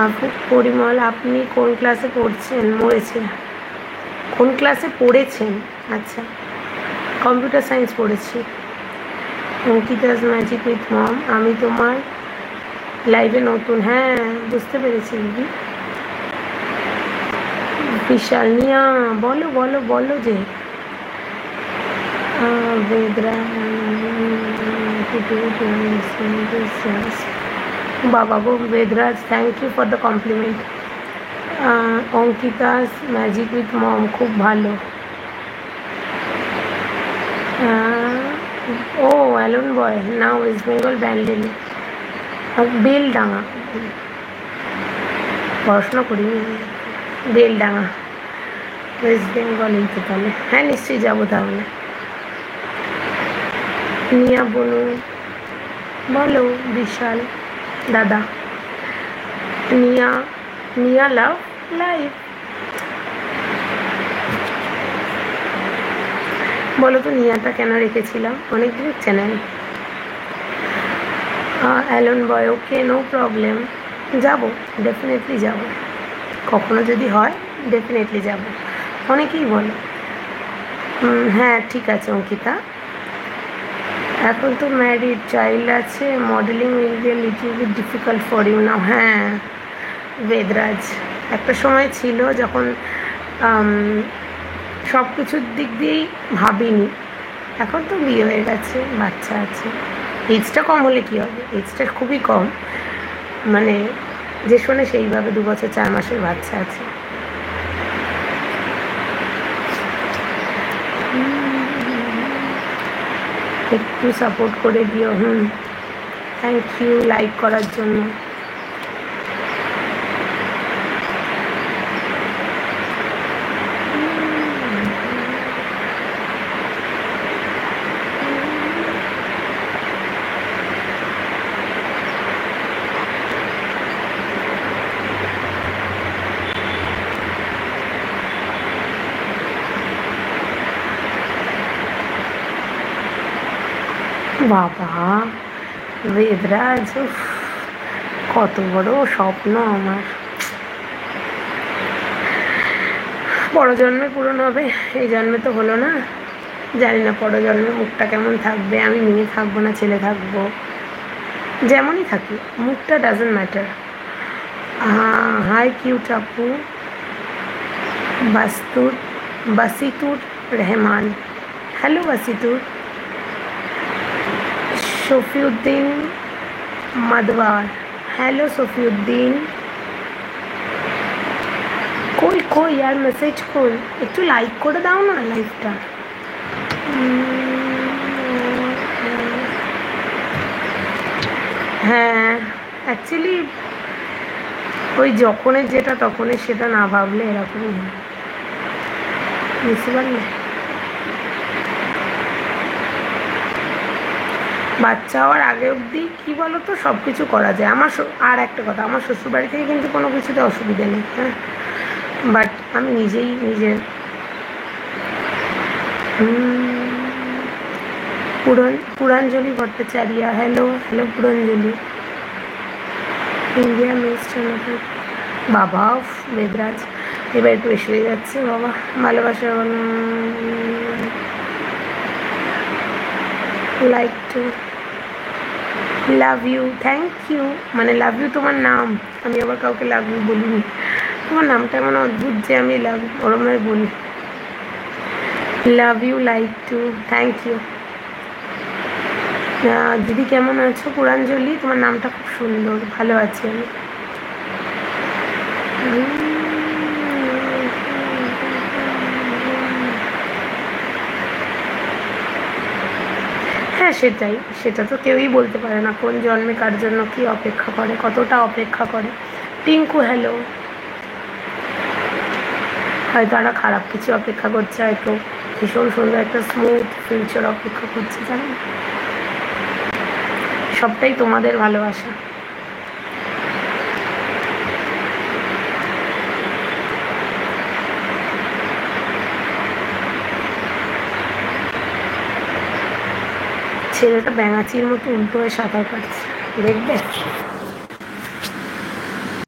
আপনি পরিমল, আপনি কোন ক্লাসে পড়ছেন? মরেছে। কোন ক্লাসে পড়েছেন? আচ্ছা, কম্পিউটার সায়েন্স পড়েছি। অঙ্কিতাস ম্যাজিক উইথ মম, আমি তোমার লাইভে নতুন। হ্যাঁ, বুঝতে পেরেছি দিদি। বিশাল নিয়া, বলো বলো বলো যে বেদরা বাবা গো Vedraj, thank you for the compliment. Ankita's magic with mom খুব ভালো। ও অ্যালন boy, now West Bengal Bandel Beldanga, পড়াশোনা করিনি। বেলডাঙা ওয়েস্ট বেঙ্গলই তো তাহলে। হ্যাঁ নিশ্চয়ই যাবো তাহলে। নিয়া বনু বলো। বিশাল দাদা, নিয়া নিয়া লাভ লাইভ বলো তো নিয়াটা কেন রেখেছিলাম? অনেক দিনের চ্যানেল। অ্যালন বয়, ওকে নো প্রবলেম, যাব, ডেফিনেটলি যাব, কখনো যদি হয় ডেফিনেটলি যাব। অনেকেই বলে। হ্যাঁ ঠিক আছে অঙ্কিতা, এখন তো ম্যারিড চাইল্ড আছে, modelling will be little bit difficult for you now. হ্যাঁ বেদরাজ, একটা সময় ছিল যখন সব কিছুর দিক দিয়েই ভাবিনি, এখন তো বিয়ে হয়ে গেছে, বাচ্চা আছে। এজটা কম হলে কী হবে, এজটা খুবই কম, মানে যে শোনে সেইভাবে 2 বছর 4 মাসের বাচ্চা আছে। একটু সাপোর্ট করে দিও। থ্যাংক ইউ লাইক করার জন্য। বাবা বেদরাজ, কত বড় স্বপ্ন আমার, বড় জন্মে পূরণ হবে, এই জন্মে তো হলো না। জানি না পর জন্মে মুখটা কেমন থাকবে, আমি মেয়ে থাকবো না ছেলে থাকবো, যেমনই থাকি মুখটা ডাজেন্ট ম্যাটার। হাই কিউট আপু, বাসিতুর রহমান, হ্যালো বাসিতুর। শফিউদ্দিন মাদওয়ার, হ্যালো শফিউদ্দিন। কই কই আর মেসেজ কই, একটু লাইক করে দাও না লাইভটা। হ্যাঁ অ্যাকচুয়ালি ওই যখনের যেটা তখনের সেটা না ভাবলে এরকমই হয়, বুঝতে পারলে? বাচ্চা হওয়ার আগে অবধি কী বলো তো সব কিছু করা যায়। আর একটা কথা, আমার শ্বশুরবাড়ি থেকে কিন্তু কোনো কিছুতে অসুবিধে নেই, হ্যাঁ, বাট আমি নিজেই নিজের Puranjali Bhattacharya, hello hello Puranjali. India mister বাবা মেঘরাজ, এবার একটু এসে যাচ্ছে বাবা। ভালোবাসা like to love you, thank you. মানে লাভ ইউ তোমার নাম, আমি আবার কাউকে লাভ ইউ বলিনি, তোমার নামটা এমন অদ্ভুত যে আমি লাভ ওরমভাবে বলি। Love you, like too, thank you. দিদি কেমন আছো? পুরাঞ্জলি, তোমার নামটা খুব সুন্দর, ভালো আছি আমি। হ্যাঁ সেটাই, সেটা তো কেউই বলতে পারে না কোন জন্মে কার জন্য কী অপেক্ষা করে, কতটা অপেক্ষা করে। টিঙ্কু হ্যালো, হয়তো তারা খারাপ কিছু অপেক্ষা করছে, হয়তো ভীষণ সুন্দর একটা স্মুথ ফিউচার অপেক্ষা করছে, জানেন? সবটাই তোমাদের ভালোবাসা। ছেলেটা ব্যাঙাচির মতো উল্টো হয়ে সাঁতার কাটছে, দেখবে?